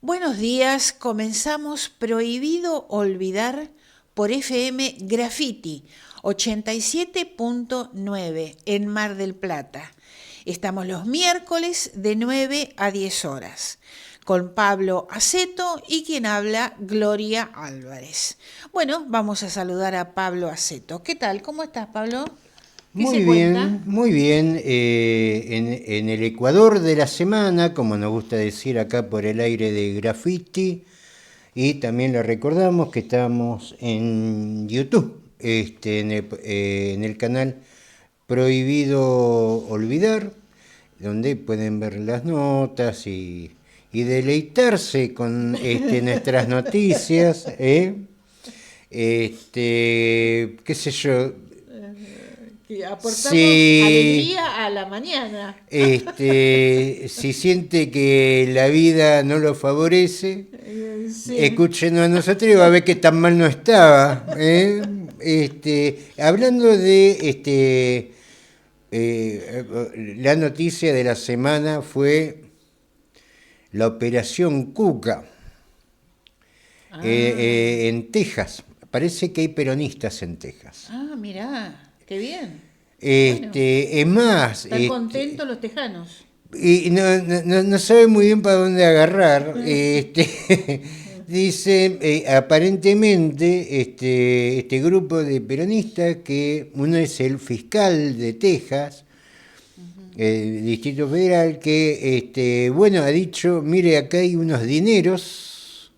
Buenos días, comenzamos Prohibido Olvidar por FM Graffiti 87.9 en Mar del Plata. Estamos los miércoles de 9 a 10 horas con Pablo Aceto y quien habla Gloria Álvarez. Bueno, vamos a saludar a Pablo Aceto. ¿Qué tal? ¿Cómo estás, Pablo? ¿Qué se Muy cuenta? bien, muy bien. En el Ecuador de la semana, como nos gusta decir acá por el aire de Graffiti, y también le recordamos que estamos en YouTube, en el canal Prohibido Olvidar, donde pueden ver las notas y deleitarse con nuestras noticias, ¿eh? Qué sé yo, Que aportamos si alegría a la mañana. si siente que la vida no lo favorece, Sí. escúchenos a nosotros y va a ver que tan mal no estaba. Hablando de la noticia de la semana fue la Operación Cuca Ah, en Texas. Parece que hay peronistas en Texas. mirá, qué bien. Bueno, Es más, están contentos los tejanos. y no sabe muy bien para dónde agarrar. Dice, aparentemente, este grupo de peronistas, que uno es el fiscal de Texas, Distrito Federal, que, bueno, ha dicho, mire, acá hay unos dineros,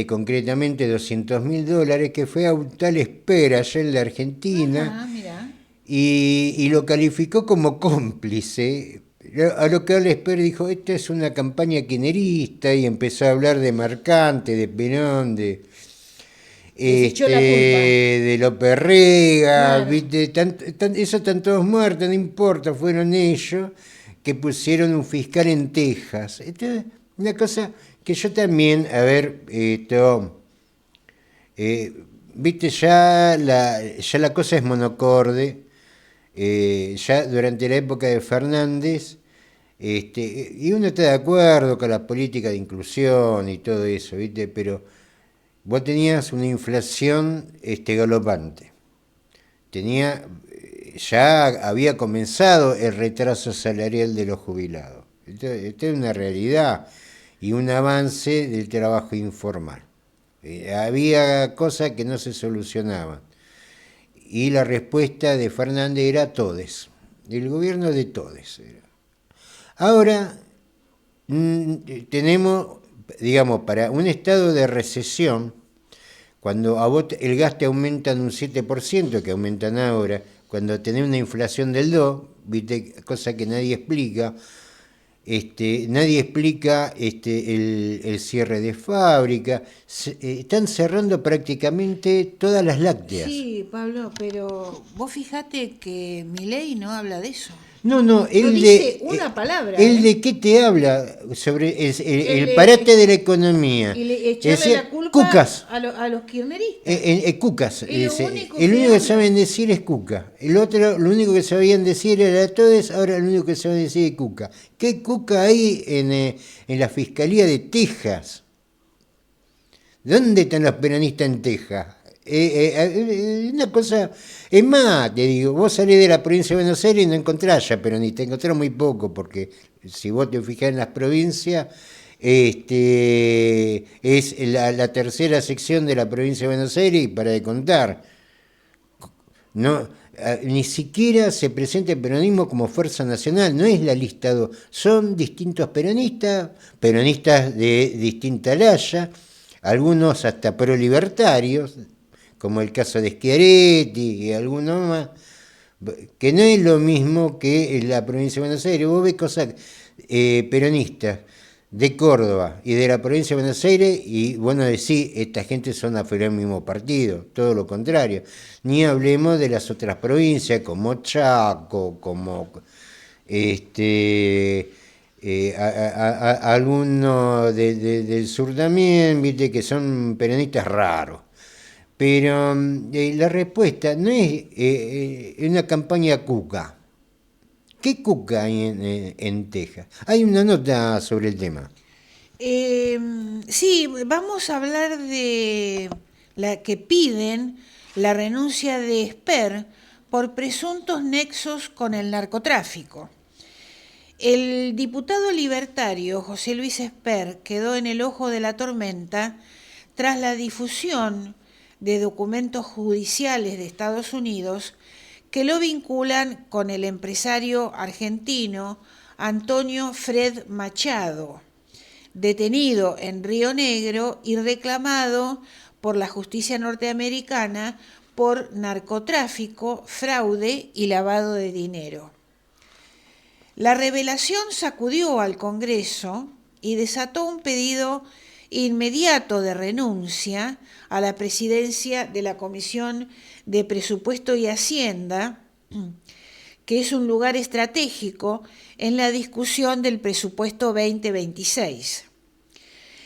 concretamente $200.000, que fue a un tal Esper allá en la Argentina, Ajá, mirá. y lo calificó como cómplice. A lo que Esper dijo, esta es una campaña kirchnerista, y empezó a hablar de Mercante, de Perón, Les echó la culpa. de López Rega, Claro. ¿viste? Eso están todos muertos, no importa, fueron ellos que pusieron un fiscal en Texas. Esto es una cosa que yo también, a ver, eh, viste, ya la cosa es monocorde. Ya durante la época de Fernández, y uno está de acuerdo con la política de inclusión y todo eso, ¿viste? Pero vos tenías una inflación galopante. Ya había comenzado el retraso salarial de los jubilados. Esto es una realidad y un avance del trabajo informal. Había cosas que no se solucionaban. Y la respuesta de Fernández era todes, el gobierno de todes. Ahora tenemos, digamos, para un estado de recesión, cuando a vos el gas te aumenta en un 7%, que aumentan ahora, cuando tenés una inflación del 2%, ¿viste? Cosa que nadie explica. Nadie explica el cierre de fábrica. Están cerrando prácticamente todas las lácteas. Sí, Pablo, pero vos fijate que Milei no habla de eso. No, no, No dice una palabra, el ¿eh? de qué te habla sobre El, el parate eh, de la economía. y le, Es echarle decir, la culpa cucas, a los kirchneristas. cucas. Es lo único El que único que habla. saben decir es cuca. El otro, lo único que sabían decir era todos, ahora lo único que saben decir es cuca. ¿Qué cuca hay en la Fiscalía de Texas? ¿Dónde están los peronistas en Texas? Una cosa, es más, te digo, vos salís de la provincia de Buenos Aires y no encontrás ya peronistas, encontrás muy poco, porque si vos te fijás en las provincias, es la tercera sección de la provincia de Buenos Aires, y para de contar, no, ni siquiera se presenta el peronismo como fuerza nacional, no es la lista 2, son distintos peronistas, peronistas de distinta laya, algunos hasta prolibertarios, como el caso de Schiaretti y algunos más, que no es lo mismo que en la provincia de Buenos Aires. Vos ves cosas peronistas de Córdoba y de la provincia de Buenos Aires, y bueno, decís, esta gente son afiliados al mismo partido, todo lo contrario. Ni hablemos de las otras provincias como Chaco, como algunos del sur también, viste, que son peronistas raros. Pero la respuesta no es una campaña cuca. ¿Qué cuca hay en Texas? Hay una nota sobre el tema. Sí, vamos a hablar de la que piden la renuncia de Esper por presuntos nexos con el narcotráfico. El diputado libertario José Luis Esper quedó en el ojo de la tormenta tras la difusión de documentos judiciales de Estados Unidos que lo vinculan con el empresario argentino Antonio Fred Machado, detenido en Río Negro y reclamado por la justicia norteamericana por narcotráfico, fraude y lavado de dinero. La revelación sacudió al Congreso y desató un pedido inmediato de renuncia a la presidencia de la Comisión de Presupuesto y Hacienda, que es un lugar estratégico en la discusión del presupuesto 2026.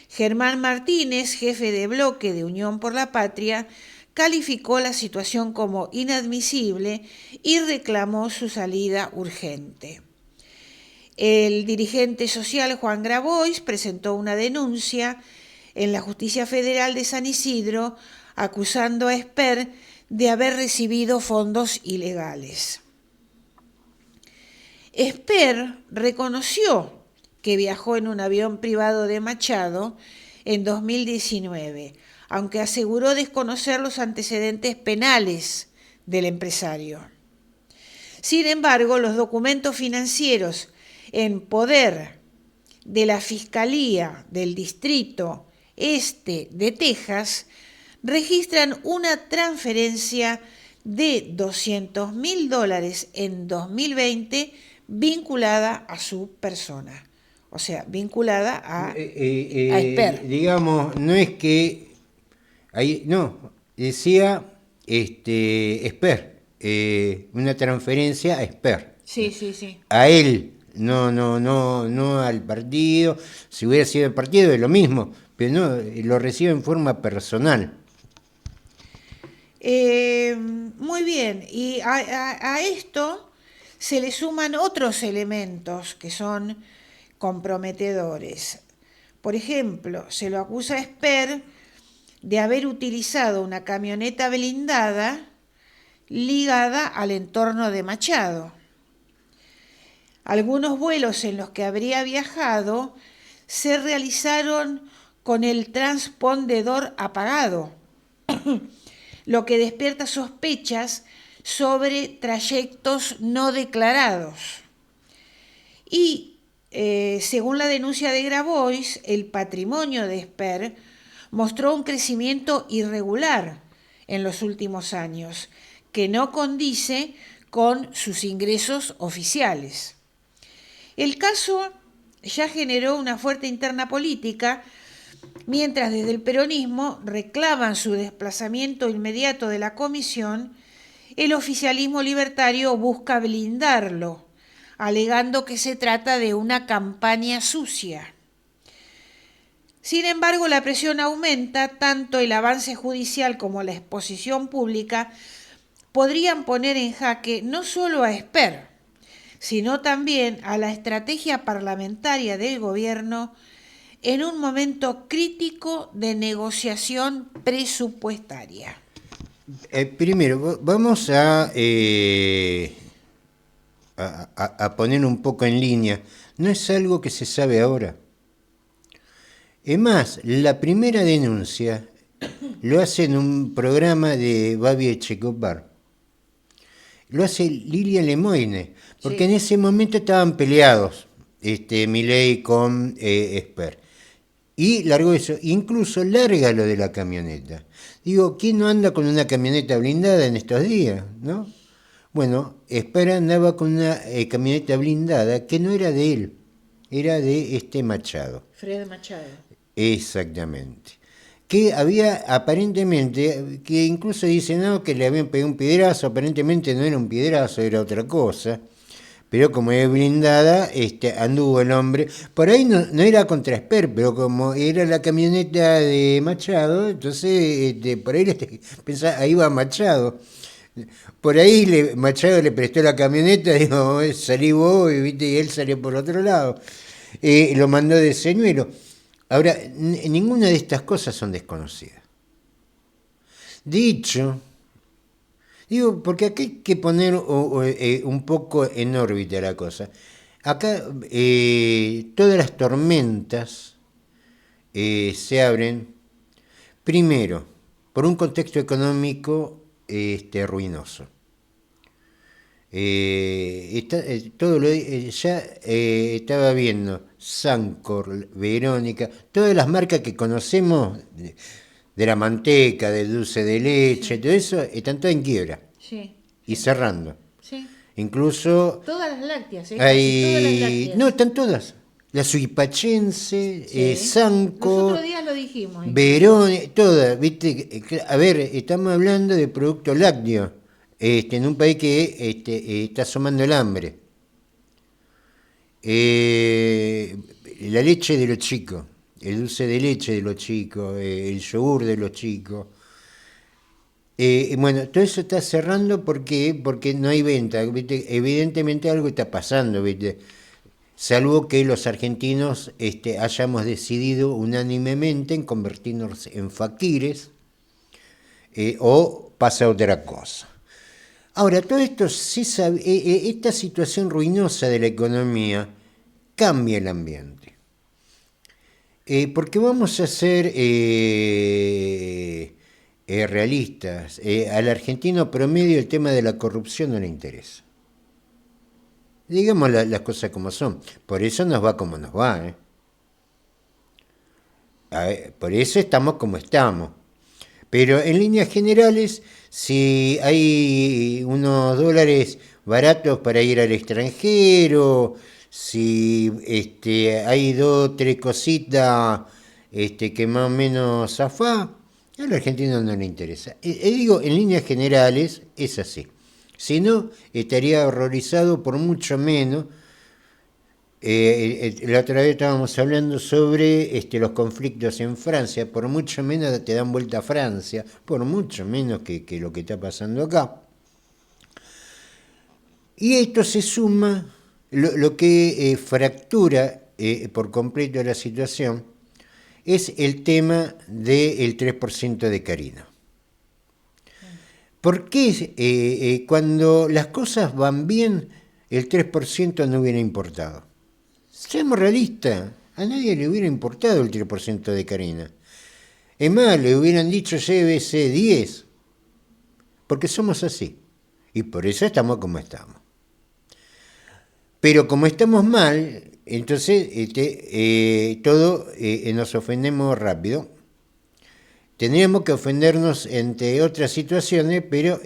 Germán Martínez, jefe de bloque de Unión por la Patria, calificó la situación como inadmisible y reclamó su salida urgente. El dirigente social Juan Grabois presentó una denuncia en la Justicia Federal de San Isidro acusando a Esper de haber recibido fondos ilegales. Esper reconoció que viajó en un avión privado de Machado en 2019, aunque aseguró desconocer los antecedentes penales del empresario. Sin embargo, los documentos financieros en poder de la Fiscalía del Distrito Este de Texas registran una transferencia de $200.000 en 2020 vinculada a su persona, o sea, vinculada a Esper. Digamos, no es que ahí, no, decía Esper, una transferencia a Esper. Sí, sí, sí. A él, no al partido. Si hubiera sido el partido es lo mismo, pero no, lo recibe en forma personal. Muy bien, y a esto se le suman otros elementos que son comprometedores. Por ejemplo, se lo acusa a Esper de haber utilizado una camioneta blindada ligada al entorno de Machado. Algunos vuelos en los que habría viajado se realizaron con el transpondedor apagado, lo que despierta sospechas sobre trayectos no declarados. Y, según la denuncia de Grabois, el patrimonio de Esper mostró un crecimiento irregular en los últimos años, que no condice con sus ingresos oficiales. El caso ya generó una fuerte interna política, mientras desde el peronismo reclaman su desplazamiento inmediato de la comisión. El oficialismo libertario busca blindarlo, alegando que se trata de una campaña sucia. Sin embargo, la presión aumenta, tanto el avance judicial como la exposición pública podrían poner en jaque no solo a Esper, sino también a la estrategia parlamentaria del gobierno en un momento crítico de negociación presupuestaria. Primero, vamos a poner un poco en línea. No es algo que se sabe ahora. Es más, la primera denuncia lo hace en un programa de Babi Echecopar. Lo hace Lilia Lemoine, porque sí, en ese momento estaban peleados Milei con Esper. Y largó eso, incluso larga lo de la camioneta. Digo, ¿quién no anda con una camioneta blindada en estos días, no? Bueno, Esper andaba con una camioneta blindada que no era de él, era de Machado. Fred Machado. Exactamente. Que había aparentemente, que incluso dicen no, que le habían pegado un piedrazo, aparentemente no era un piedrazo, era otra cosa. Pero como es blindada, anduvo el hombre. Por ahí no era contra Esper, pero como era la camioneta de Machado, entonces por ahí pensaba, ahí va Machado. Por ahí Machado le prestó la camioneta, dijo, salí vos, y él salió por otro lado. Lo mandó de señuelo. Ahora, ninguna de estas cosas son desconocidas. De hecho, digo, porque acá hay que poner un poco en órbita la cosa. Acá todas las tormentas se abren, primero, por un contexto económico ruinoso. Estaba viendo Sancor, Verónica, todas las marcas que conocemos de la manteca, del dulce de leche, todo eso, están todas en quiebra. Sí. Y cerrando. Sí. Incluso Todas las lácteas, hay, casi todas las lácteas. no, están todas. La Suipachense, Sí. Sanco, Nosotros días lo dijimos. Verón, todas, ¿viste? A ver, estamos hablando de producto lácteo, en un país que está asomando el hambre. La leche de los chicos, el dulce de leche de los chicos, el yogur de los chicos. Bueno, todo eso está cerrando porque no hay venta, ¿viste? Evidentemente algo está pasando, ¿viste? Salvo que los argentinos hayamos decidido unánimemente en convertirnos en faquires, o pasa otra cosa. Ahora, todo esto, esta situación ruinosa de la economía cambia el ambiente. Porque vamos a ser realistas. Al argentino promedio el tema de la corrupción no le interesa. Digamos las cosas como son. Por eso nos va como nos va. Por eso estamos como estamos. Pero en líneas generales, si hay unos dólares baratos para ir al extranjero, si hay 2 o 3 cositas que más o menos zafá, al argentino no le interesa. Digo, en líneas generales es así. Si no, estaría horrorizado por mucho menos. La otra vez estábamos hablando sobre los conflictos en Francia. Por mucho menos te dan vuelta a Francia, por mucho menos que lo que está pasando acá. Y esto se suma, lo que fractura por completo la situación, es el tema del 3% de Carino. ¿Por qué cuando las cosas van bien el 3% no hubiera importado? Seamos realistas, a nadie le hubiera importado el 3% de Carina. Es más, le hubieran dicho llévese 10, porque somos así. Y por eso estamos como estamos. Pero como estamos mal, entonces nos ofendemos rápido. Tendríamos que ofendernos entre otras situaciones, pero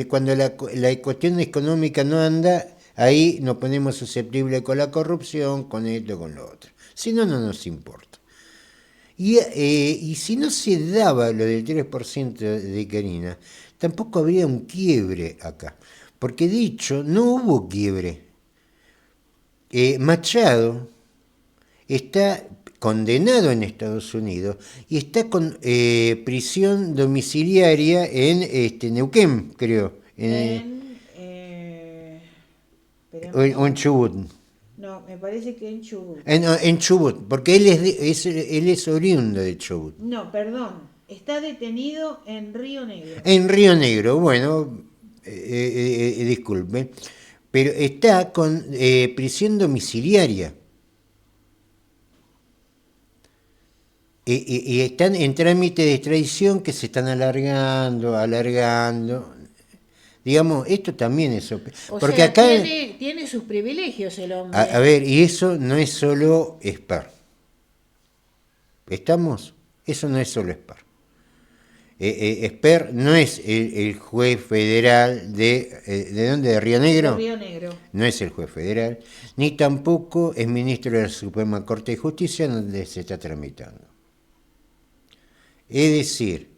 cuando la cuestión económica no anda, ahí nos ponemos susceptibles con la corrupción, con esto, con lo otro. Si no, no nos importa. Y si no se daba lo del 3% de Carina, tampoco habría un quiebre acá. Porque dicho, no hubo quiebre. Machado está condenado en Estados Unidos y está con prisión domiciliaria en Neuquén, creo. O en Chubut. No, me parece que en Chubut. En Chubut, porque él es oriundo de Chubut. No, perdón. Está detenido en Río Negro. En Río Negro, bueno, disculpen, pero está con prisión domiciliaria. Y están en trámite de extradición que se están alargando. Digamos, esto también es... Porque sea, acá tiene sus privilegios el hombre. A ver, y eso no es solo Esper. ¿Estamos? Eso no es solo Esper. Esper no es el juez federal ¿de dónde? ¿De Río Negro? De Río Negro. No es el juez federal, ni tampoco es ministro de la Suprema Corte de Justicia donde se está tramitando. Es decir,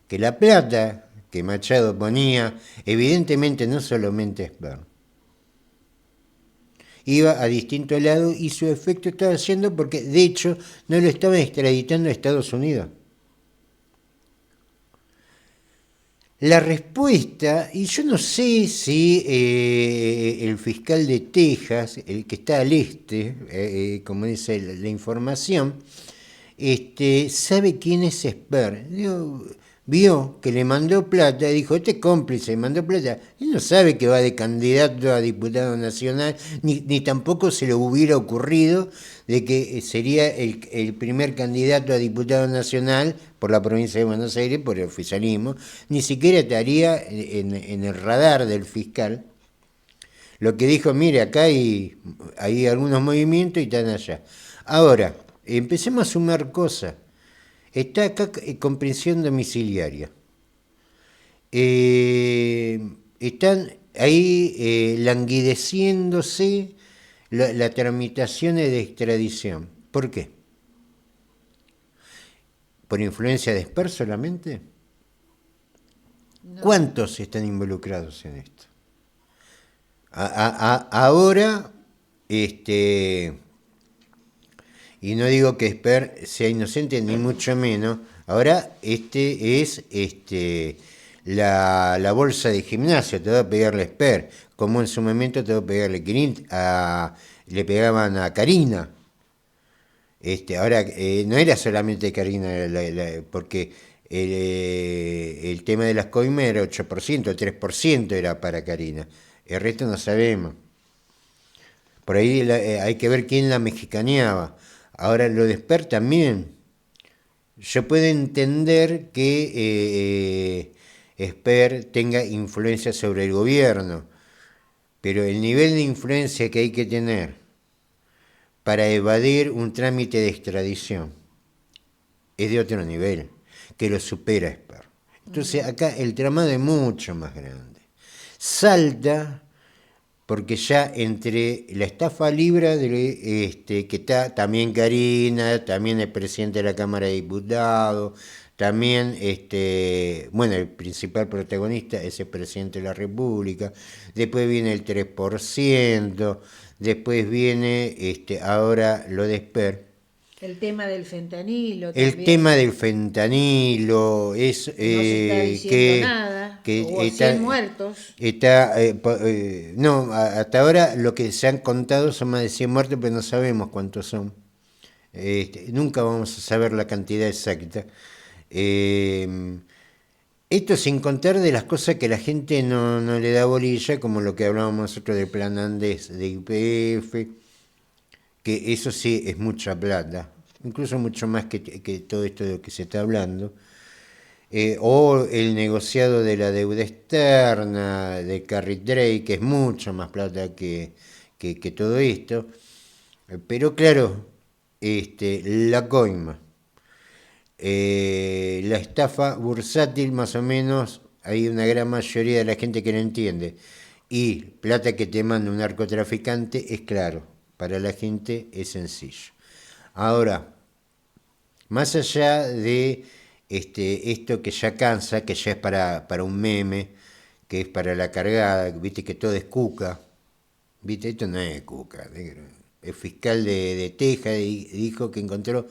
que la plata que Machado ponía, evidentemente no solamente Esper, iba a distintos lados y su efecto estaba haciendo porque, de hecho, no lo estaban extraditando a Estados Unidos. La respuesta, y yo no sé si el fiscal de Texas, el que está al este, como dice la información, ¿sabe quién es Esper? Digo, vio que le mandó plata y dijo, este es cómplice, le mandó plata. Él no sabe que va de candidato a diputado nacional, ni tampoco se le hubiera ocurrido de que sería el primer candidato a diputado nacional por la provincia de Buenos Aires, por el oficialismo, ni siquiera estaría en el radar del fiscal. Lo que dijo, mire, acá hay algunos movimientos y están allá. Ahora, empecemos a sumar cosas. Está acá con prisión domiciliaria. Están ahí languideciéndose las tramitaciones de extradición. ¿Por qué? ¿Por influencia de Esper solamente? No. ¿Cuántos están involucrados en esto? Ahora, y no digo que Esper sea inocente ni mucho menos, ahora es la bolsa de gimnasio, te va a pegarle Esper, como en su momento te va a pegarle le pegaban a Karina. Ahora, no era solamente Karina, porque el tema de las coimas era 8%, 3% era para Karina. El resto no sabemos. Por ahí hay que ver quién la mexicaneaba. Ahora, lo de Esper también. Yo puedo entender que Esper tenga influencia sobre el gobierno, pero el nivel de influencia que hay que tener para evadir un trámite de extradición es de otro nivel, que lo supera Esper. Entonces, acá el tramado es mucho más grande. Salta porque ya entre la estafa libre que está también Karina, también el presidente de la Cámara de Diputados, también bueno, el principal protagonista es el presidente de la República, después viene el 3%, después viene ahora lo de Esper. El tema del fentanilo El también. tema del fentanilo es No se está diciendo nada. O 100 muertos. No, hasta ahora lo que se han contado son más de 100 muertos, pero no sabemos cuántos son. Nunca vamos a saber la cantidad exacta. Esto sin contar de las cosas que la gente no le da bolilla, como lo que hablábamos nosotros del plan Andes de YPF, que eso sí es mucha plata, incluso mucho más que todo esto de lo que se está hablando. O el negociado de la deuda externa, de Carry Trade, que es mucho más plata que todo esto. Pero claro, la coima, la estafa bursátil, más o menos, hay una gran mayoría de la gente que no entiende. Y plata que te manda un narcotraficante es claro, para la gente es sencillo. Ahora, más allá de esto que ya cansa, que ya es para un meme, que es para la cargada, viste que todo es cuca, viste, esto no es cuca, el fiscal de Texas dijo que encontró,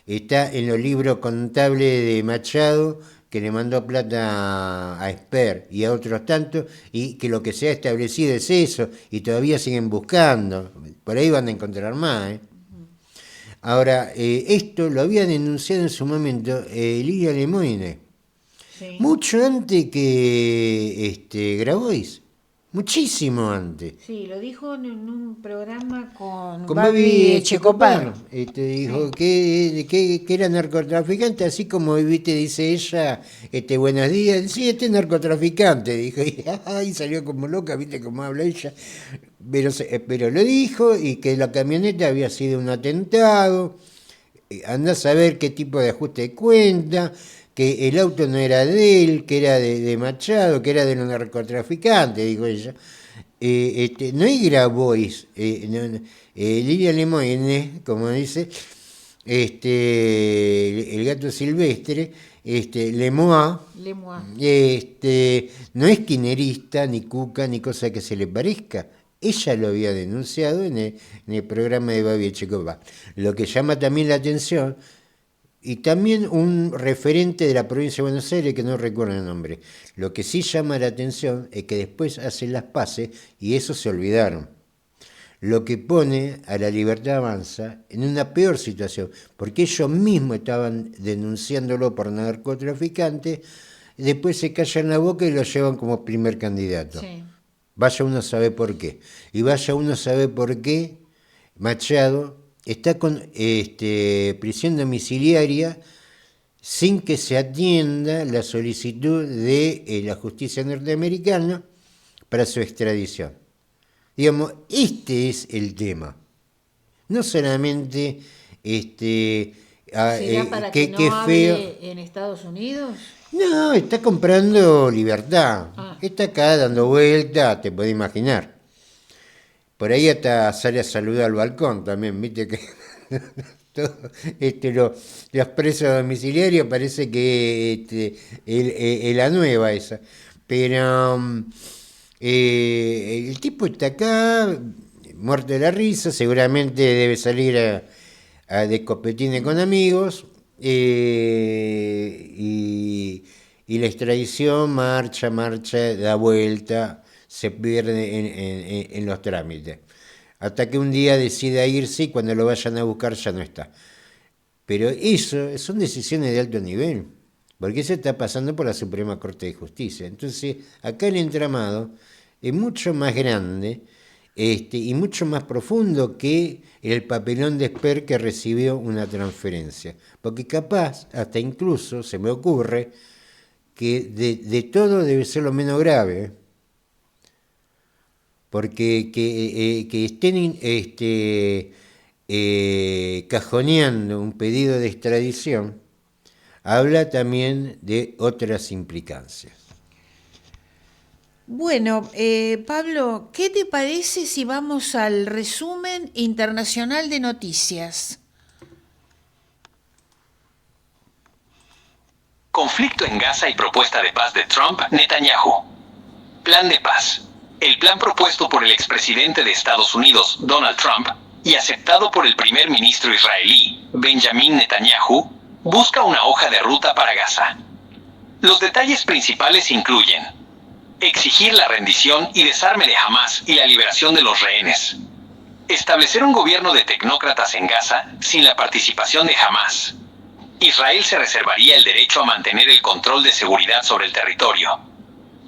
está en los libros contables de Machado, que le mandó plata a Esper y a otros tantos, y que lo que se ha establecido es eso, y todavía siguen buscando, por ahí van a encontrar más, ¿eh? Ahora, esto lo había denunciado en su momento Lidia Lemoine, Sí. mucho antes que Grabois, muchísimo antes. Sí, lo dijo en un programa con Con Babi Babi Echecopar. dijo Sí. que era narcotraficante, así como viste, dice ella, buenos días, sí, es narcotraficante, dijo, y salió como loca, viste cómo habla ella, pero lo dijo, y que la camioneta había sido un atentado, anda a saber qué tipo de ajuste de cuenta, que el auto no era de él, que era de Machado, que era de los narcotraficantes, dijo ella. No hay Grabois, Lidia Lemoine, como dice, el gato silvestre, Lemois, no es kirchnerista, ni cuca, ni cosa que se le parezca. Ella lo había denunciado en el programa de Babi Echecopar. Lo que llama también la atención, y también un referente de la provincia de Buenos Aires, que no recuerdo el nombre. Lo que sí llama la atención es que después hacen las paces y eso se olvidaron. lo que pone a la Libertad Avanza en una peor situación, porque ellos mismos estaban denunciándolo por narcotraficante, y después se callan la boca y lo llevan como primer candidato. Sí. Vaya uno a saber por qué. Y vaya uno a saber por qué Machado está con prisión domiciliaria sin que se atienda la solicitud de la justicia norteamericana para su extradición. Digamos, este es el tema. No solamente ¿Será para que no qué feo. hable en Estados Unidos? No, está comprando libertad. Ah. Está acá dando vuelta, te podés imaginar. Por ahí hasta sale a saludar al balcón también, viste que los presos domiciliarios parece que es la nueva esa. Pero el tipo está acá, muerto de la risa, seguramente debe salir de copetines con amigos, y la extradición marcha, da vuelta, se pierde en los trámites. Hasta que un día decida irse y cuando lo vayan a buscar ya no está. Pero eso son decisiones de alto nivel, porque eso está pasando por la Suprema Corte de Justicia. Entonces, acá el entramado es mucho más grande y mucho más profundo que el papelón de Esper que recibió una transferencia. Porque capaz, hasta incluso, se me ocurre, que de todo debe ser lo menos grave, ¿eh? Porque que estén cajoneando un pedido de extradición habla también de otras implicancias. Bueno, Pablo, ¿qué te parece si vamos al resumen internacional de noticias? Conflicto en Gaza y propuesta de paz de Trump-Netanyahu. Plan de paz. El plan propuesto por el expresidente de Estados Unidos, Donald Trump, y aceptado por el primer ministro israelí, Benjamin Netanyahu, busca una hoja de ruta para Gaza. Los detalles principales incluyen: exigir la rendición y desarme de Hamás y la liberación de los rehenes. Establecer un gobierno de tecnócratas en Gaza sin la participación de Hamás. Israel se reservaría el derecho a mantener el control de seguridad sobre el territorio.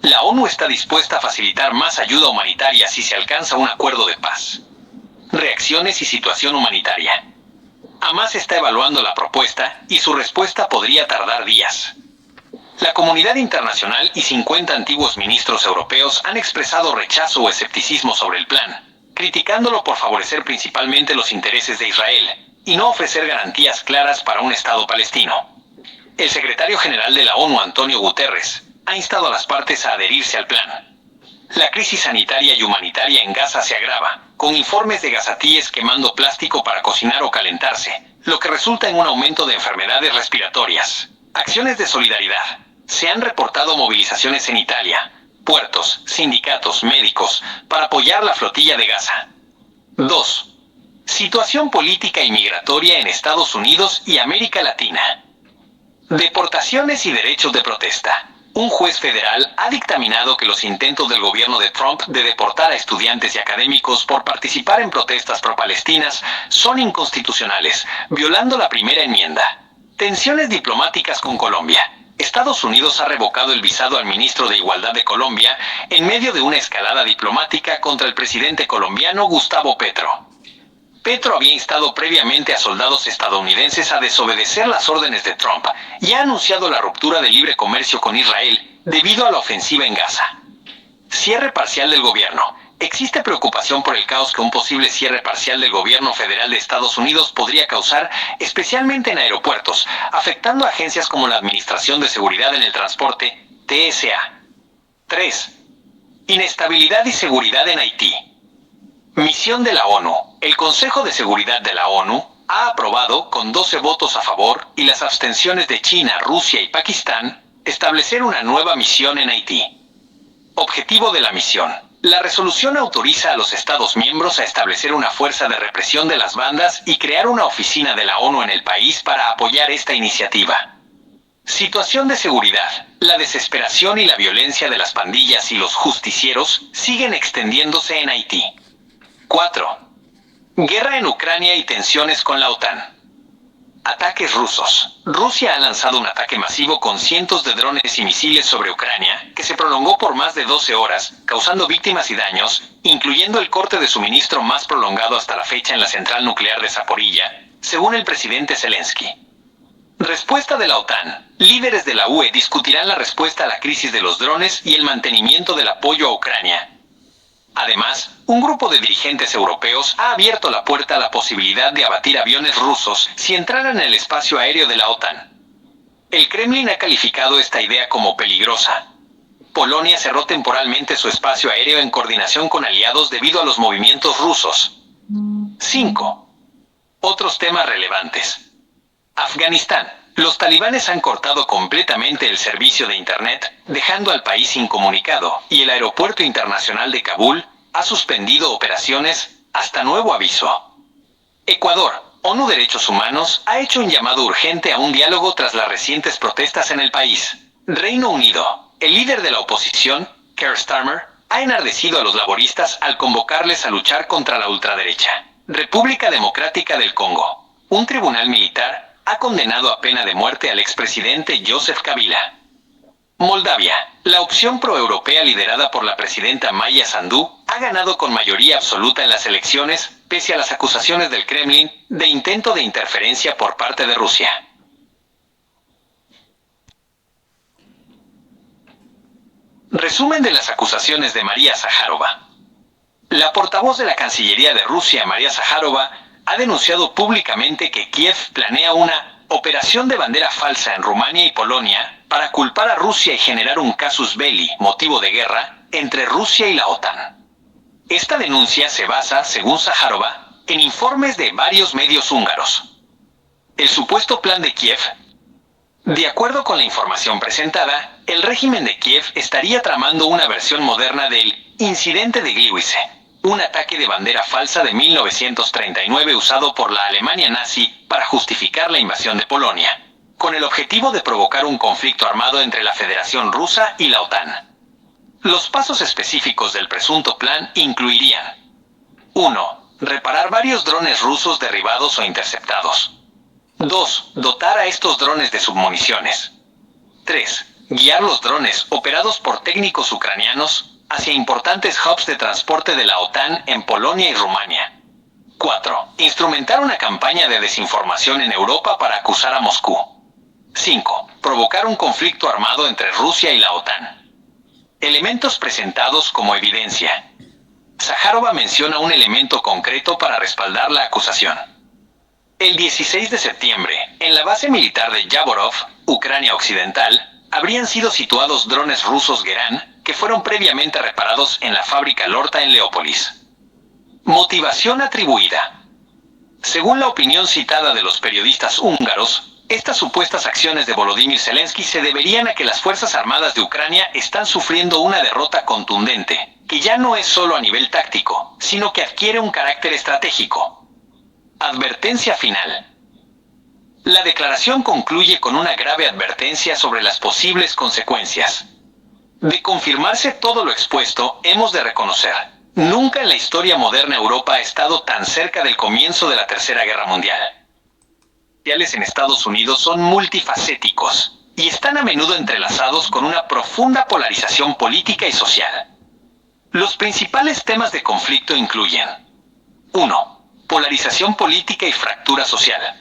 La ONU está dispuesta a facilitar más ayuda humanitaria si se alcanza un acuerdo de paz. Reacciones y situación humanitaria. Hamás está evaluando la propuesta y su respuesta podría tardar días. La comunidad internacional y 50 antiguos ministros europeos han expresado rechazo o escepticismo sobre el plan, criticándolo por favorecer principalmente los intereses de Israel y no ofrecer garantías claras para un Estado palestino. El secretario general de la ONU, Antonio Guterres, ha instado a las partes a adherirse al plan. La crisis sanitaria y humanitaria en Gaza se agrava, con informes de gazatíes quemando plástico para cocinar o calentarse, lo que resulta en un aumento de enfermedades respiratorias. Acciones de solidaridad. Se han reportado movilizaciones en Italia, puertos, sindicatos, médicos, para apoyar la flotilla de Gaza. 2. Situación política y migratoria en Estados Unidos y América Latina. Deportaciones y derechos de protesta. Un juez federal ha dictaminado que los intentos del gobierno de Trump de deportar a estudiantes y académicos por participar en protestas pro-palestinas son inconstitucionales, violando la primera enmienda. Tensiones diplomáticas con Colombia. Estados Unidos ha revocado el visado al ministro de Igualdad de Colombia en medio de una escalada diplomática contra el presidente colombiano Gustavo Petro. Petro había instado previamente a soldados estadounidenses a desobedecer las órdenes de Trump y ha anunciado la ruptura de libre comercio con Israel debido a la ofensiva en Gaza. Cierre parcial del gobierno. Existe preocupación por el caos que un posible cierre parcial del gobierno federal de Estados Unidos podría causar, especialmente en aeropuertos, afectando a agencias como la Administración de Seguridad en el Transporte, TSA. 3. Inestabilidad y seguridad en Haití. Misión de la ONU. El Consejo de Seguridad de la ONU ha aprobado, con 12 votos a favor y las abstenciones de China, Rusia y Pakistán, establecer una nueva misión en Haití. Objetivo de la misión. La resolución autoriza a los Estados miembros a establecer una fuerza de represión de las bandas y crear una oficina de la ONU en el país para apoyar esta iniciativa. Situación de seguridad. La desesperación y la violencia de las pandillas y los justicieros siguen extendiéndose en Haití. 4. Guerra en Ucrania y tensiones con la OTAN. Ataques rusos. Rusia ha lanzado un ataque masivo con cientos de drones y misiles sobre Ucrania, que se prolongó por más de 12 horas, causando víctimas y daños, incluyendo el corte de suministro más prolongado hasta la fecha en la central nuclear de Zaporilla, según el presidente Zelensky. Respuesta de la OTAN. Líderes de la UE discutirán la respuesta a la crisis de los drones y el mantenimiento del apoyo a Ucrania. Además, un grupo de dirigentes europeos ha abierto la puerta a la posibilidad de abatir aviones rusos si entraran en el espacio aéreo de la OTAN. El Kremlin ha calificado esta idea como peligrosa. Polonia cerró temporalmente su espacio aéreo en coordinación con aliados debido a los movimientos rusos. 5. Otros temas relevantes. Afganistán. Los talibanes han cortado completamente el servicio de Internet, dejando al país incomunicado, y el aeropuerto internacional de Kabul ha suspendido operaciones hasta nuevo aviso. Ecuador. ONU Derechos Humanos ha hecho un llamado urgente a un diálogo tras las recientes protestas en el país. Reino Unido. El líder de la oposición, Keir Starmer, ha enardecido a los laboristas al convocarles a luchar contra la ultraderecha. República Democrática del Congo. Un tribunal militar ha condenado a pena de muerte al expresidente Joseph Kabila. Moldavia. La opción proeuropea liderada por la presidenta Maya Sandu ha ganado con mayoría absoluta en las elecciones, pese a las acusaciones del Kremlin de intento de interferencia por parte de Rusia. Resumen de las acusaciones de María Zaharova. La portavoz de la Cancillería de Rusia, María Zaharova, ha denunciado públicamente que Kiev planea una operación de bandera falsa en Rumania y Polonia para culpar a Rusia y generar un casus belli, motivo de guerra, entre Rusia y la OTAN. Esta denuncia se basa, según Zaharova, en informes de varios medios húngaros. El supuesto plan de Kiev. De acuerdo con la información presentada, el régimen de Kiev estaría tramando una versión moderna del incidente de Gliwice, un ataque de bandera falsa de 1939 usado por la Alemania nazi para justificar la invasión de Polonia, con el objetivo de provocar un conflicto armado entre la Federación Rusa y la OTAN. Los pasos específicos del presunto plan incluirían: 1. Reparar varios drones rusos derribados o interceptados. 2. Dotar a estos drones de submuniciones. 3. Guiar los drones operados por técnicos ucranianos hacia importantes hubs de transporte de la OTAN en Polonia y Rumania. 4. Instrumentar una campaña de desinformación en Europa para acusar a Moscú. 5. Provocar un conflicto armado entre Rusia y la OTAN. Elementos presentados como evidencia. Zaharova menciona un elemento concreto para respaldar la acusación. El 16 de septiembre, en la base militar de Yavorov, Ucrania Occidental, habrían sido situados drones rusos Geran, que fueron previamente reparados en la fábrica Lorta en Leópolis. Motivación atribuida. Según la opinión citada de los periodistas húngaros, estas supuestas acciones de Volodymyr Zelensky se deberían a que las Fuerzas Armadas de Ucrania están sufriendo una derrota contundente, que ya no es solo a nivel táctico, sino que adquiere un carácter estratégico. Advertencia final. La declaración concluye con una grave advertencia sobre las posibles consecuencias. De confirmarse todo lo expuesto, hemos de reconocer: nunca en la historia moderna Europa ha estado tan cerca del comienzo de la Tercera Guerra Mundial. Los sociales en Estados Unidos son multifacéticos y están a menudo entrelazados con una profunda polarización política y social. Los principales temas de conflicto incluyen: 1. Polarización política y fractura social.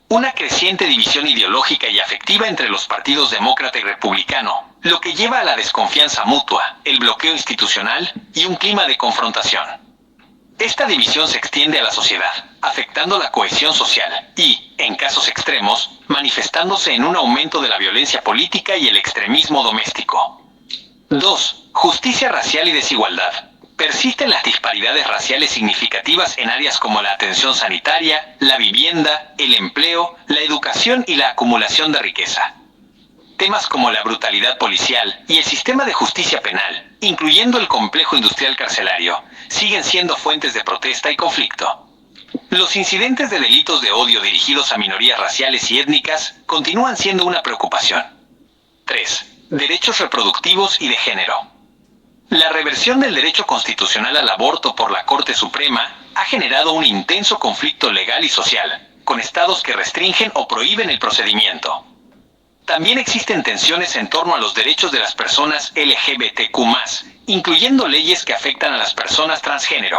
Una creciente división ideológica y afectiva entre los partidos demócrata y republicano, lo que lleva a la desconfianza mutua, el bloqueo institucional y un clima de confrontación. Esta división se extiende a la sociedad, afectando la cohesión social y, en casos extremos, manifestándose en un aumento de la violencia política y el extremismo doméstico. 2. Justicia racial y desigualdad. Persisten las disparidades raciales significativas en áreas como la atención sanitaria, la vivienda, el empleo, la educación y la acumulación de riqueza. Temas como la brutalidad policial y el sistema de justicia penal, incluyendo el complejo industrial carcelario, siguen siendo fuentes de protesta y conflicto. Los incidentes de delitos de odio dirigidos a minorías raciales y étnicas continúan siendo una preocupación. 3. Derechos reproductivos y de género. La reversión del derecho constitucional al aborto por la Corte Suprema ha generado un intenso conflicto legal y social, con estados que restringen o prohíben el procedimiento. También existen tensiones en torno a los derechos de las personas LGBTQ+, incluyendo leyes que afectan a las personas transgénero.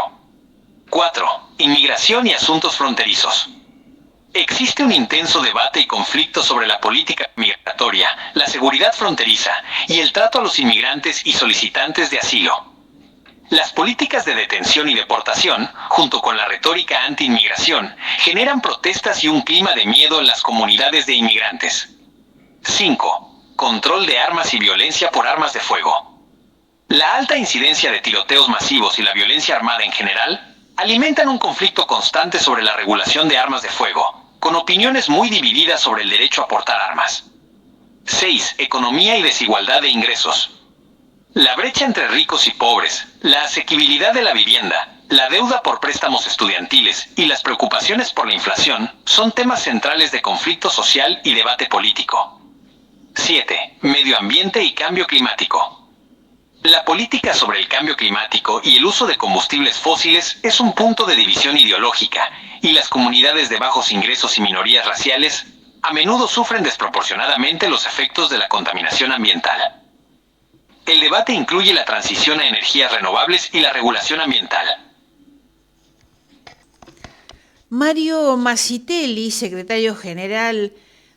4. Inmigración y asuntos fronterizos. Existe un intenso debate y conflicto sobre la política migratoria, la seguridad fronteriza y el trato a los inmigrantes y solicitantes de asilo. Las políticas de detención y deportación, junto con la retórica anti-inmigración, generan protestas y un clima de miedo en las comunidades de inmigrantes. 5. Control de armas y violencia por armas de fuego. La alta incidencia de tiroteos masivos y la violencia armada en general alimentan un conflicto constante sobre la regulación de armas de fuego, con opiniones muy divididas sobre el derecho a portar armas. 6. Economía y desigualdad de ingresos. La brecha entre ricos y pobres, la asequibilidad de la vivienda, la deuda por préstamos estudiantiles y las preocupaciones por la inflación son temas centrales de conflicto social y debate político. 7. Medio ambiente y cambio climático. La política sobre el cambio climático y el uso de combustibles fósiles es un punto de división ideológica, y las comunidades de bajos ingresos y minorías raciales a menudo sufren desproporcionadamente los efectos de la contaminación ambiental. El debate incluye la transición a energías renovables y la regulación ambiental. Mario Masitelli, secretario general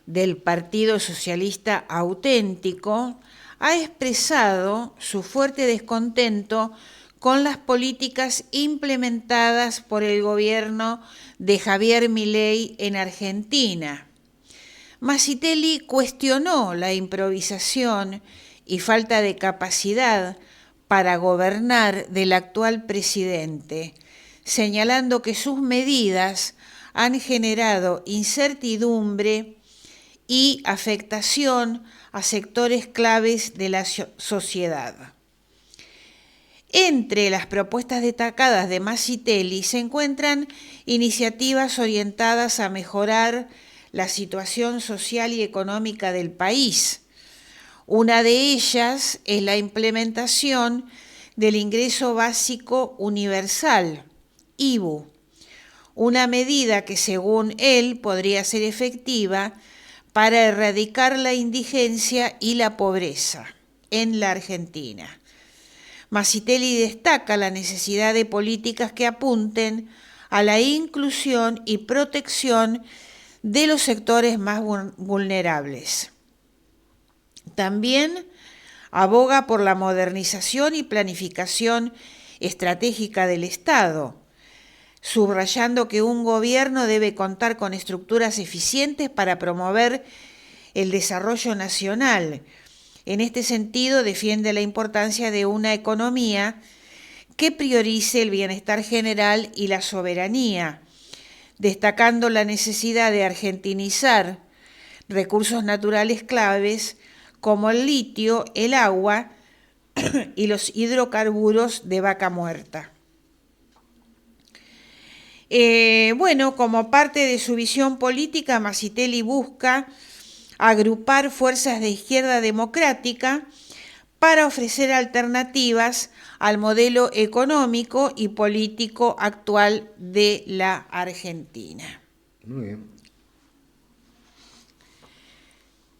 del Partido Socialista Auténtico, ha expresado su fuerte descontento con las políticas implementadas por el gobierno de Javier Milei en Argentina. Masitelli cuestionó la improvisación y falta de capacidad para gobernar del actual presidente, señalando que sus medidas han generado incertidumbre y afectación a sectores claves de la sociedad. Entre las propuestas destacadas de Masitelli se encuentran iniciativas orientadas a mejorar la situación social y económica del país. Una de ellas es la implementación del Ingreso Básico Universal, IBU, una medida que según él podría ser efectiva para erradicar la indigencia y la pobreza en la Argentina. Masitelli destaca la necesidad de políticas que apunten a la inclusión y protección de los sectores más vulnerables. También aboga por la modernización y planificación estratégica del Estado, subrayando que un gobierno debe contar con estructuras eficientes para promover el desarrollo nacional. En este sentido, defiende la importancia de una economía que priorice el bienestar general y la soberanía, destacando la necesidad de argentinizar recursos naturales claves como el litio, el agua y los hidrocarburos de vaca muerta. Como parte de su visión política, Masitelli busca agrupar fuerzas de izquierda democrática para ofrecer alternativas al modelo económico y político actual de la Argentina. Muy bien.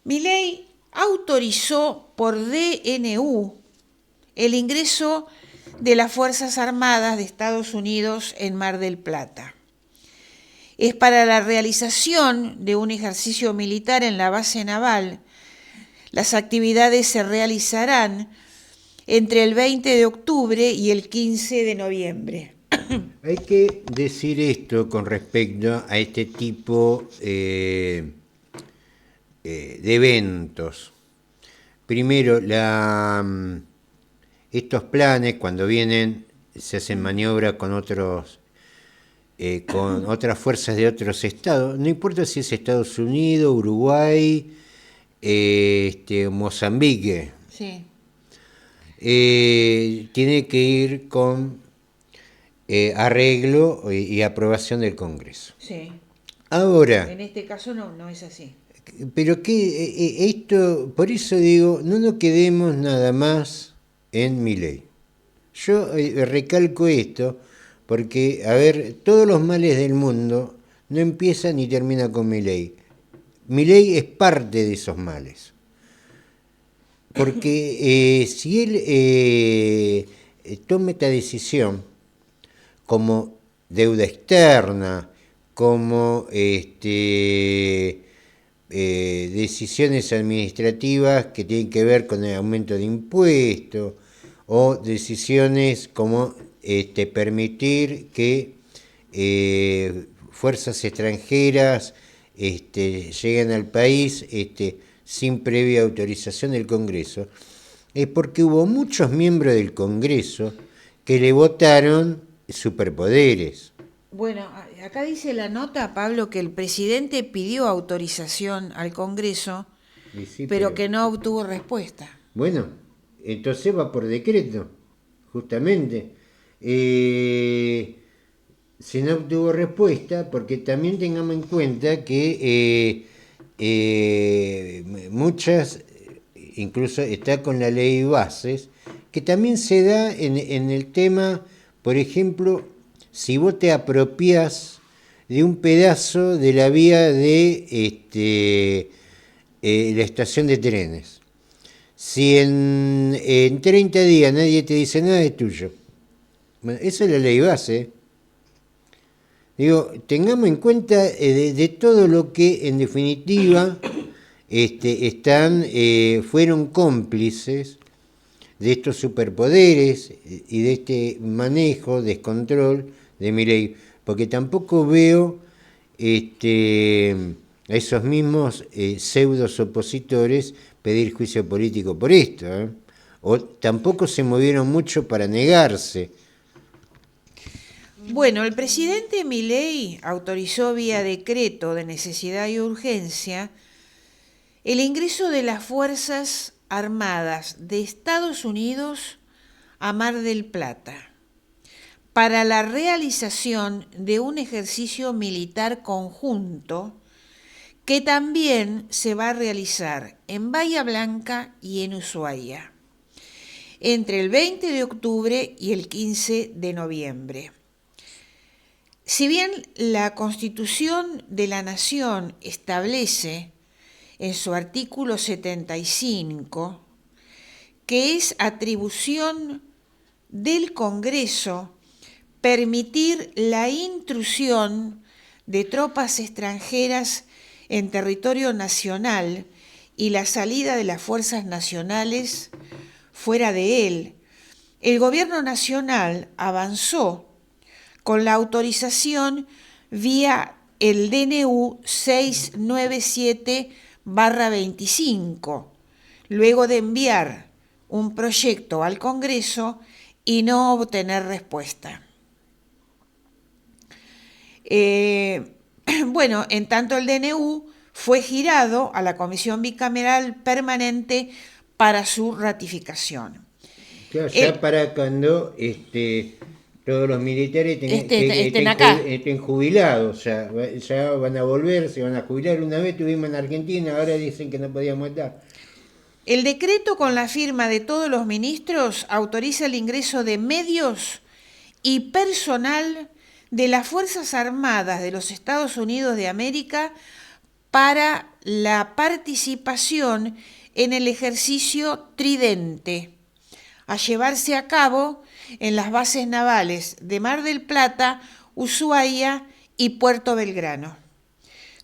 Milei autorizó por DNU el ingreso de las Fuerzas Armadas de Estados Unidos en Mar del Plata. Es para la realización de un ejercicio militar en la base naval. Las actividades se realizarán entre el 20 de octubre y el 15 de noviembre. Hay que decir esto con respecto a este tipo de eventos. Primero, estos planes, cuando vienen, se hacen maniobras con otras fuerzas de otros estados, no importa si es Estados Unidos, Uruguay, Mozambique. Sí. Tiene que ir con arreglo y aprobación del Congreso. Sí. Ahora, En este caso no es así. pero que esto, por eso digo, no nos quedemos nada más en Milei. Yo recalco esto porque, a ver, todos los males del mundo no empiezan ni terminan con Milei. Milei es parte de esos males. Porque si él toma esta decisión como deuda externa, como decisiones administrativas que tienen que ver con el aumento de impuestos, o decisiones como permitir que fuerzas extranjeras lleguen al país sin previa autorización del Congreso, es porque hubo muchos miembros del Congreso que le votaron superpoderes. Bueno, acá dice la nota, Pablo, que el presidente pidió autorización al Congreso, Sí, pero que no obtuvo respuesta. Bueno, entonces va por decreto, justamente. Si no obtuvo respuesta, porque también tengamos en cuenta que muchas, incluso está con la ley bases, que también se da en el tema, por ejemplo, si vos te apropiás de un pedazo de la vía de la estación de trenes. Si en 30 días nadie te dice nada, es tuyo. Bueno, esa es la ley base. Digo, tengamos en cuenta de todo lo que en definitiva fueron cómplices de estos superpoderes y de este manejo, descontrol de Milei, porque tampoco veo a esos mismos pseudos opositores pedir juicio político por esto, o tampoco se movieron mucho para negarse. Bueno, el presidente Milei autorizó vía decreto de necesidad y urgencia el ingreso de las Fuerzas Armadas de Estados Unidos a Mar del Plata para la realización de un ejercicio militar conjunto que también se va a realizar en Bahía Blanca y en Ushuaia entre el 20 de octubre y el 15 de noviembre. Si bien la Constitución de la Nación establece en su artículo 75 que es atribución del Congreso permitir la intrusión de tropas extranjeras en territorio nacional y la salida de las fuerzas nacionales fuera de él, el gobierno nacional avanzó con la autorización vía el DNU 697/25, luego de enviar un proyecto al Congreso y no obtener respuesta. Bueno, en tanto el DNU fue girado a la Comisión Bicameral Permanente para su ratificación. Claro, ya para cuando todos los militares estén jubilados, ya van a volver, se van a jubilar. Una vez estuvimos en Argentina, ahora dicen que no podíamos estar. El decreto con la firma de todos los ministros autoriza el ingreso de medios y personal de las Fuerzas Armadas de los Estados Unidos de América para la participación en el ejercicio Tridente, a llevarse a cabo en las bases navales de Mar del Plata, Ushuaia y Puerto Belgrano,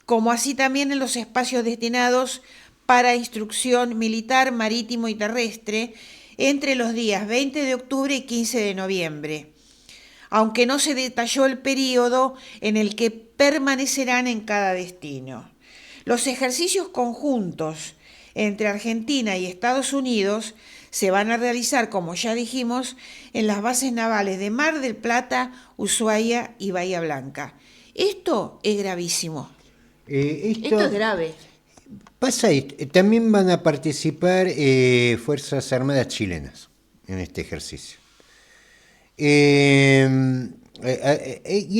como así también en los espacios destinados para instrucción militar, marítimo y terrestre entre los días 20 de octubre y 15 de noviembre, aunque no se detalló el período en el que permanecerán en cada destino. Los ejercicios conjuntos entre Argentina y Estados Unidos se van a realizar, como ya dijimos, en las bases navales de Mar del Plata, Ushuaia y Bahía Blanca. Esto es gravísimo. Esto es grave. Pasa esto, también van a participar Fuerzas Armadas chilenas en este ejercicio. Y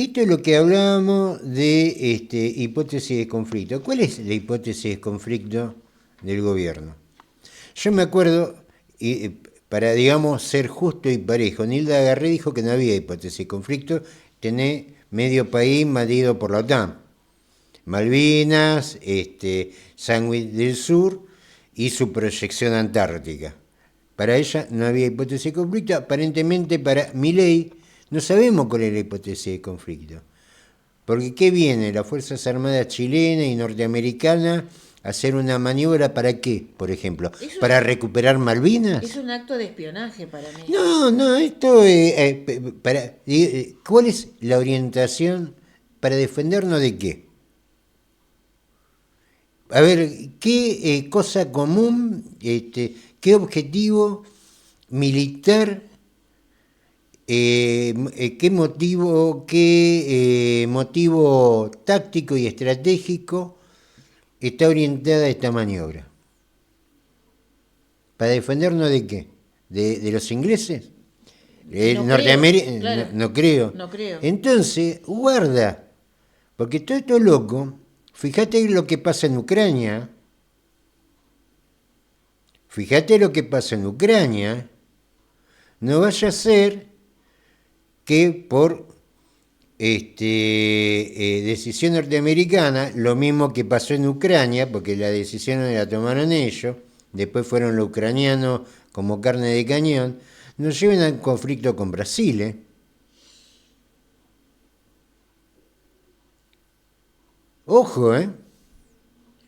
esto es lo que hablábamos de hipótesis de conflicto. ¿Cuál es la hipótesis de conflicto del gobierno? Yo me acuerdo, para, digamos, ser justo y parejo. Nilda Garré dijo que no había hipótesis de conflicto, tener medio país invadido por la OTAN. Malvinas, Sándwich del Sur y su proyección antártica. Para ella no había hipótesis de conflicto. Aparentemente para Milei no sabemos cuál es la hipótesis de conflicto. Porque ¿qué viene? Las Fuerzas Armadas chilenas y norteamericanas a hacer una maniobra ¿para qué, por ejemplo? ¿Para recuperar Malvinas? Es un acto de espionaje para mí. No, esto ¿cuál es la orientación para defendernos de qué? A ver, ¿qué cosa común, qué objetivo militar, qué motivo táctico y estratégico está orientada esta maniobra? ¿Para defendernos de qué? ¿De los ingleses? Norteamérica, claro. no creo. No creo. Entonces, guarda, porque todo esto loco, fíjate lo que pasa en Ucrania. Fíjate lo que pasa en Ucrania. No vaya a ser que por decisión norteamericana, lo mismo que pasó en Ucrania, porque la decisión no la tomaron ellos, después fueron los ucranianos como carne de cañón, nos lleven al conflicto con Brasil, ¿eh? Ojo, ¿eh?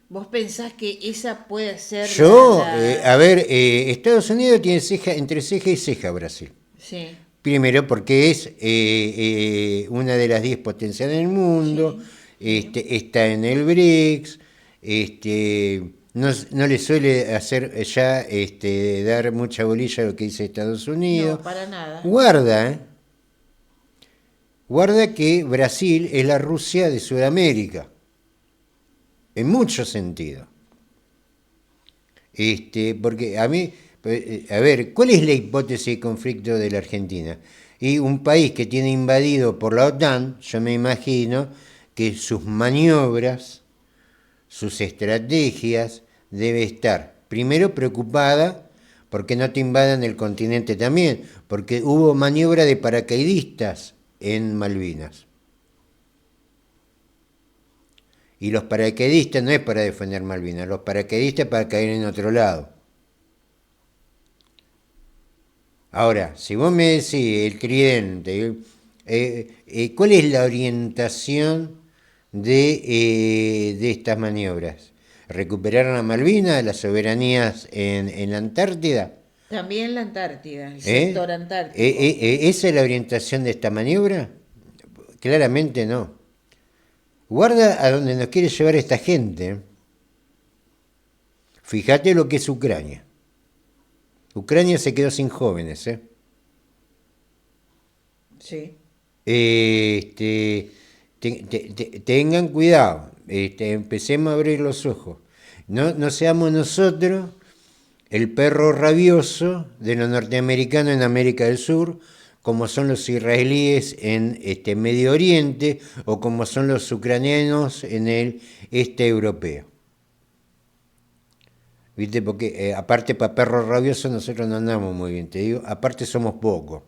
¿Vos pensás que esa puede ser Estados Unidos tiene entre ceja y ceja Brasil. Sí. Primero porque es una de las 10 potencias del mundo, sí. Está en el BRICS, no le suele hacer ya dar mucha bolilla a lo que dice Estados Unidos. No, para nada. Guarda que Brasil es la Rusia de Sudamérica, en muchos sentidos. Porque a mí, a ver, ¿cuál es la hipótesis de conflicto de la Argentina? Y un país que tiene invadido por la OTAN, yo me imagino que sus maniobras, sus estrategias, debe estar primero preocupada porque no te invadan el continente también, porque hubo maniobra de paracaidistas en Malvinas. Y los paracaidistas no es para defender Malvinas, los paracaidistas para caer en otro lado. Ahora, si vos me decís el tridente, ¿cuál es la orientación de estas maniobras? ¿Recuperar la Malvinas, las soberanías en la Antártida? También la Antártida, el sector antártico. ¿Esa es la orientación de esta maniobra? Claramente no. Guarda a donde nos quiere llevar esta gente. Fíjate lo que es Ucrania. Ucrania se quedó sin jóvenes, ¿eh? Sí. Tengan cuidado, empecemos a abrir los ojos. No seamos nosotros el perro rabioso de los norteamericanos en América del Sur, como son los israelíes en Medio Oriente o como son los ucranianos en el este europeo. ¿Viste? Porque aparte para perros rabiosos nosotros no andamos muy bien, te digo, aparte somos pocos.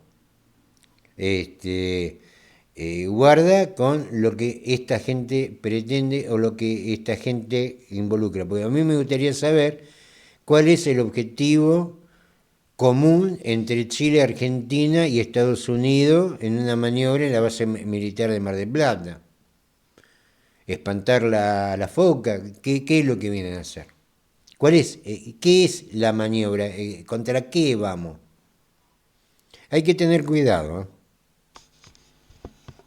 Guarda con lo que esta gente pretende o lo que esta gente involucra, porque a mí me gustaría saber cuál es el objetivo común entre Chile, Argentina y Estados Unidos en una maniobra en la base militar de Mar del Plata. Espantar la foca, ¿qué es lo que vienen a hacer? ¿Qué es la maniobra? ¿Contra qué vamos? Hay que tener cuidado, ¿eh?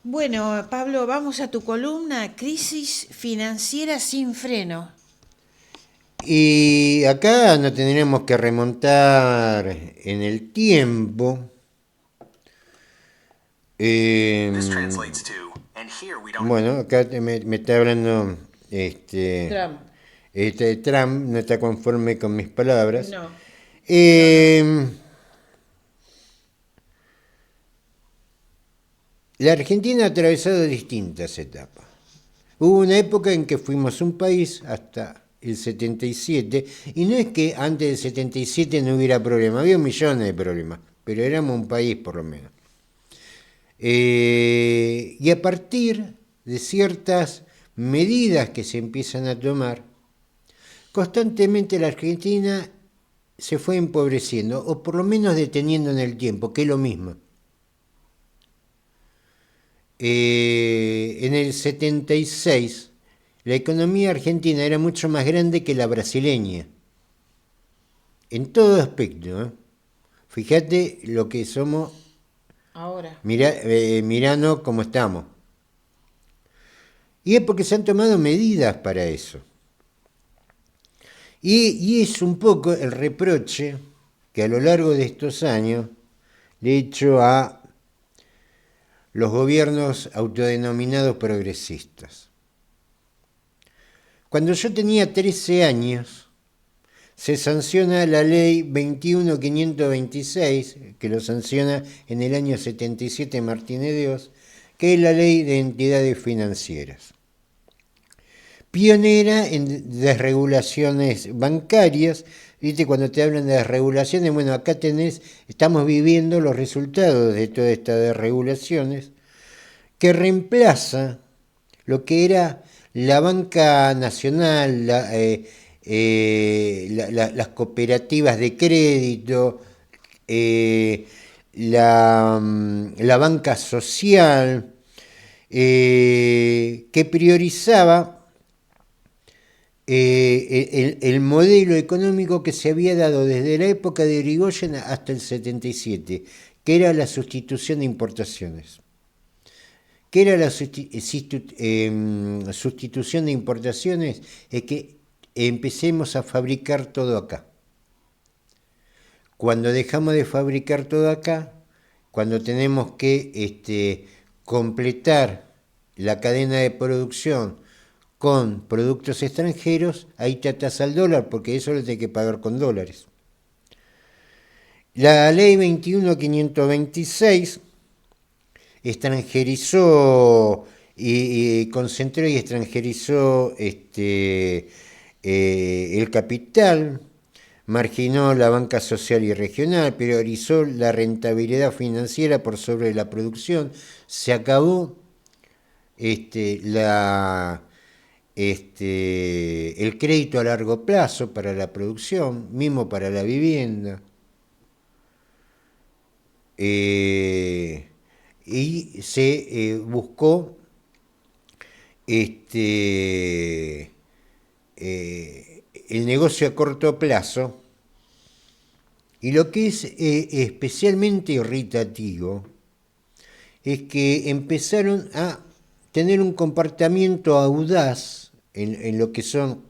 Bueno, Pablo, vamos a tu columna, Crisis Financiera sin Freno. Y acá no tendremos que remontar en el tiempo. Bueno, acá me está hablando Trump. Trump, no está conforme con mis palabras. No. La Argentina ha atravesado distintas etapas. Hubo una época en que fuimos un país hasta el 77, y no es que antes del 77 no hubiera problemas, había millones de problemas, pero éramos un país por lo menos. Y a partir de ciertas medidas que se empiezan a tomar, constantemente la Argentina se fue empobreciendo, o por lo menos deteniendo en el tiempo, que es lo mismo. En el 76, la economía argentina era mucho más grande que la brasileña, en todo aspecto, ¿eh? Fíjate lo que somos Ahora. mirando cómo estamos. Y es porque se han tomado medidas para eso. Y es un poco el reproche que a lo largo de estos años le he hecho a los gobiernos autodenominados progresistas. Cuando yo tenía 13 años, se sanciona la ley 21.526, que lo sanciona en el año 77 Martínez de Oz, que es la ley de entidades financieras. Pionera en desregulaciones bancarias. ¿Viste? Cuando te hablan de desregulaciones, bueno, acá estamos viviendo los resultados de todas estas desregulaciones, que reemplaza lo que era la banca nacional, las cooperativas de crédito, la banca social, que priorizaba el modelo económico que se había dado desde la época de Irigoyen hasta el 77, que era la sustitución de importaciones. ¿Qué era la sustitución de importaciones? Es que empecemos a fabricar todo acá. Cuando dejamos de fabricar todo acá, cuando tenemos que completar la cadena de producción con productos extranjeros, ahí te atas al dólar, porque eso lo tenés que pagar con dólares. La ley 21.526 extranjerizó y concentró y extranjerizó el capital, marginó la banca social y regional, priorizó la rentabilidad financiera por sobre la producción, se acabó el crédito a largo plazo para la producción, mismo para la vivienda. Y se buscó el negocio a corto plazo, y lo que es especialmente irritativo es que empezaron a tener un comportamiento audaz en lo que son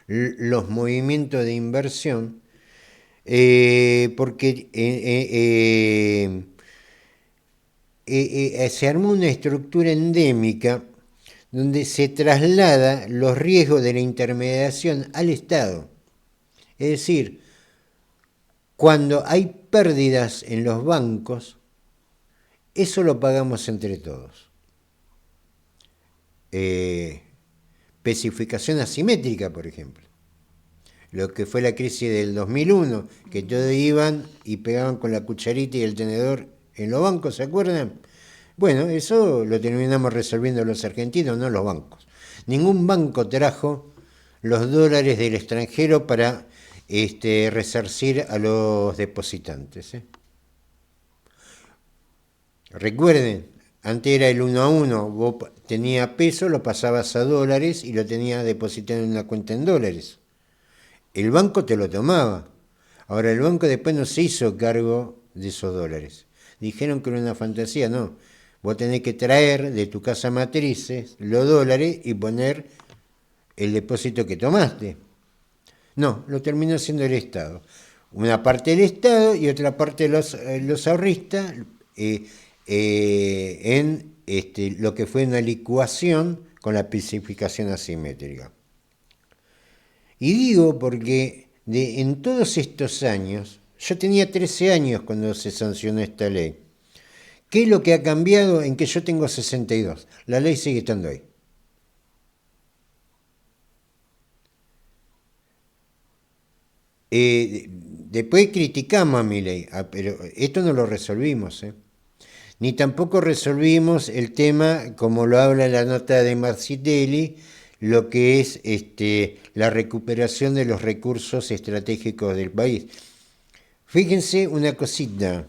los movimientos de inversión, porque se armó una estructura endémica donde se traslada los riesgos de la intermediación al Estado. Es decir, cuando hay pérdidas en los bancos, eso lo pagamos entre todos. Especificación asimétrica, por ejemplo. Lo que fue la crisis del 2001, que todos iban y pegaban con la cucharita y el tenedor en los bancos, ¿se acuerdan? Bueno, eso lo terminamos resolviendo los argentinos, no los bancos. Ningún banco trajo los dólares del extranjero para resarcir a los depositantes. Recuerden, antes era el 1 a 1, vos tenías pesos, lo pasabas a dólares y lo tenías depositado en una cuenta en dólares. El banco te lo tomaba. Ahora el banco después no se hizo cargo de esos dólares. Dijeron que era una fantasía, no. Vos tenés que traer de tu casa matrices los dólares y poner el depósito que tomaste. No, lo terminó haciendo el Estado. Una parte del Estado y otra parte de los ahorristas en lo que fue una licuación con la especificación asimétrica. Y digo porque en todos estos años, yo tenía 13 años cuando se sancionó esta ley. ¿Qué es lo que ha cambiado en que yo tengo 62? La ley sigue estando ahí. Después criticamos a Milei, pero esto no lo resolvimos, ¿eh? Ni tampoco resolvimos el tema, como lo habla la nota de Marcitelli, lo que es la recuperación de los recursos estratégicos del país. Fíjense una cosita,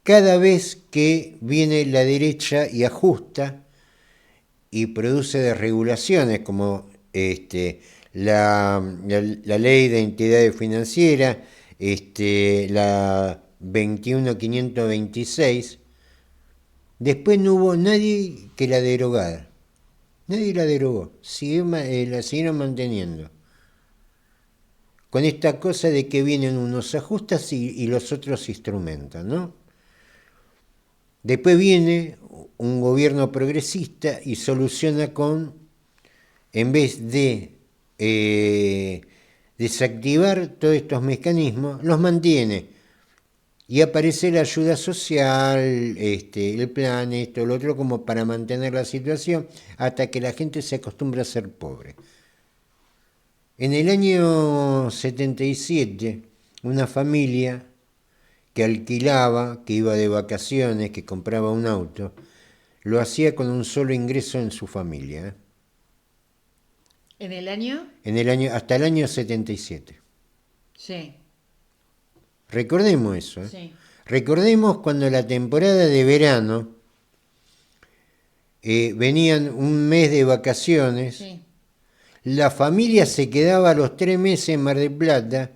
cada vez que viene la derecha y ajusta y produce desregulaciones como la ley de entidades financieras, la 21.526, después no hubo nadie que la derogara. Nadie la derogó, la siguieron manteniendo. Con esta cosa de que vienen unos ajustes y los otros instrumentan, ¿no? Después viene un gobierno progresista y soluciona en vez de desactivar todos estos mecanismos, los mantiene. Y aparece la ayuda social, el plan, esto, lo otro, como para mantener la situación hasta que la gente se acostumbra a ser pobre. En el año 77, una familia que alquilaba, que iba de vacaciones, que compraba un auto, lo hacía con un solo ingreso en su familia. ¿En el año? Hasta el año 77. Sí. Recordemos eso. Sí. Recordemos cuando la temporada de verano venían un mes de vacaciones, Sí. la familia se quedaba los 3 meses en Mar del Plata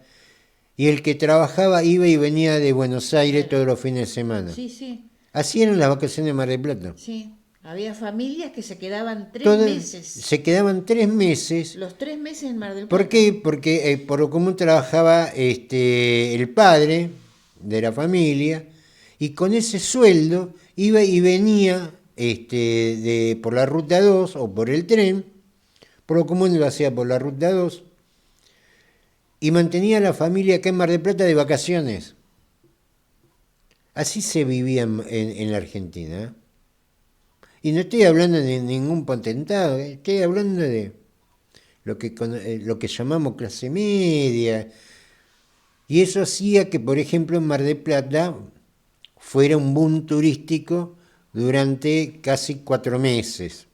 y el que trabajaba iba y venía de Buenos Aires Claro. todos los fines de semana. Sí, sí, Así eran las vacaciones de Mar del Plata. sí. Había familias que se quedaban 3 Todas meses. se quedaban 3 meses. Los 3 meses en Mar del Plata. ¿Por qué? Porque por lo común trabajaba el padre de la familia y con ese sueldo iba y venía por la ruta 2 o por el tren, por lo común lo hacía por la ruta 2 y mantenía a la familia acá en Mar del Plata de vacaciones. Así se vivía en la Argentina, ¿eh? Y no estoy hablando de ningún potentado, estoy hablando de lo que llamamos clase media. Y eso hacía que, por ejemplo, en Mar del Plata fuera un boom turístico durante casi 4 meses.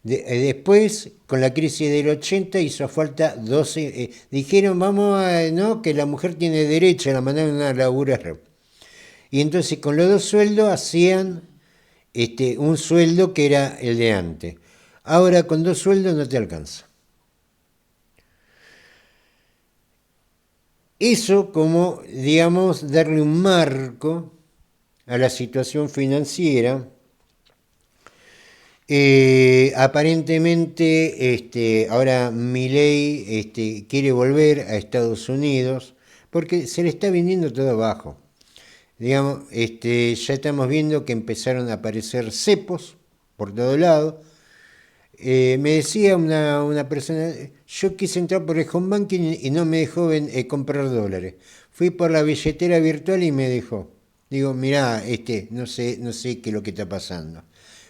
Después, con la crisis del 80, hizo falta 12. Dijeron, no, que la mujer tiene derecho, la mandaron a laburar. Y entonces con los 2 sueldos hacían un sueldo que era el de antes. Ahora con 2 sueldos no te alcanza. Eso como, digamos, darle un marco a la situación financiera. Aparentemente ahora Milei quiere volver a Estados Unidos porque se le está viniendo todo abajo. Digamos, ya estamos viendo que empezaron a aparecer cepos por todo lado. Me decía una persona, yo quise entrar por el home banking y no me dejó comprar dólares. Fui por la billetera virtual y me dejó. Digo, mirá, no sé qué es lo que está pasando.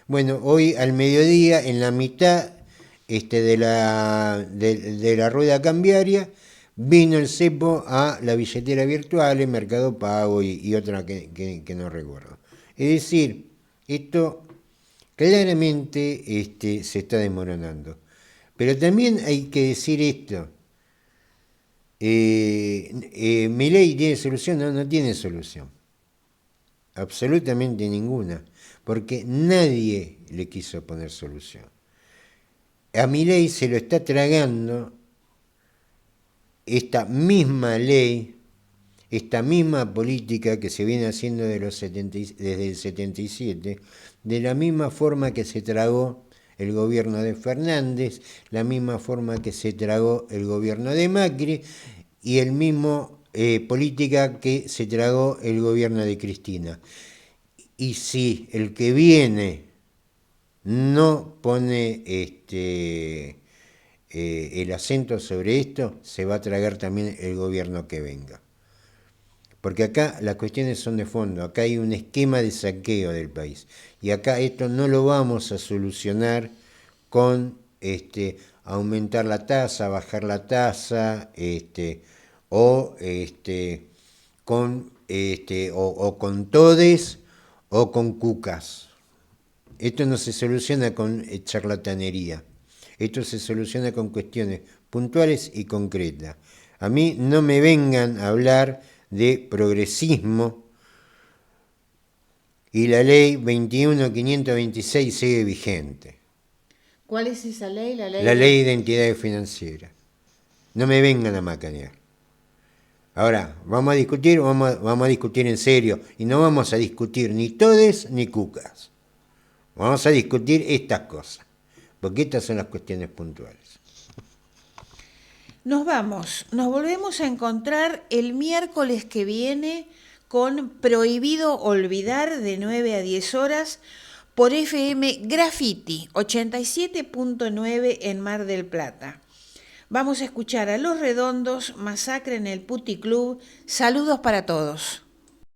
Bueno, hoy al mediodía, en la mitad de la rueda cambiaria, vino el cepo a la billetera virtual, el Mercado Pago y otra que no recuerdo. Es decir, esto claramente se está desmoronando. Pero también hay que decir esto. ¿Milei tiene solución? No tiene solución. Absolutamente ninguna. Porque nadie le quiso poner solución. A Milei se lo está tragando esta misma ley, esta misma política que se viene haciendo desde el 77, de la misma forma que se tragó el gobierno de Fernández, la misma forma que se tragó el gobierno de Macri y el mismo política que se tragó el gobierno de Cristina. Y si el que viene no pone el acento sobre esto, se va a tragar también el gobierno que venga. Porque acá las cuestiones son de fondo, acá hay un esquema de saqueo del país. Y acá esto no lo vamos a solucionar con aumentar la tasa, bajar la tasa, o con todes o con cucas. Esto no se soluciona con charlatanería. Esto se soluciona con cuestiones puntuales y concretas. A mí no me vengan a hablar de progresismo y la ley 21.526 sigue vigente. ¿Cuál es esa ley? La ley de entidades financieras. No me vengan a macanear. Ahora, vamos a discutir en serio, y no vamos a discutir ni todes ni cucas. Vamos a discutir estas cosas, porque estas son las cuestiones puntuales. Nos volvemos a encontrar el miércoles que viene con Prohibido Olvidar de 9 a 10 horas por FM Graffiti 87.9 en Mar del Plata. Vamos a escuchar a Los Redondos, Masacre en el Puticlub. Saludos para todos.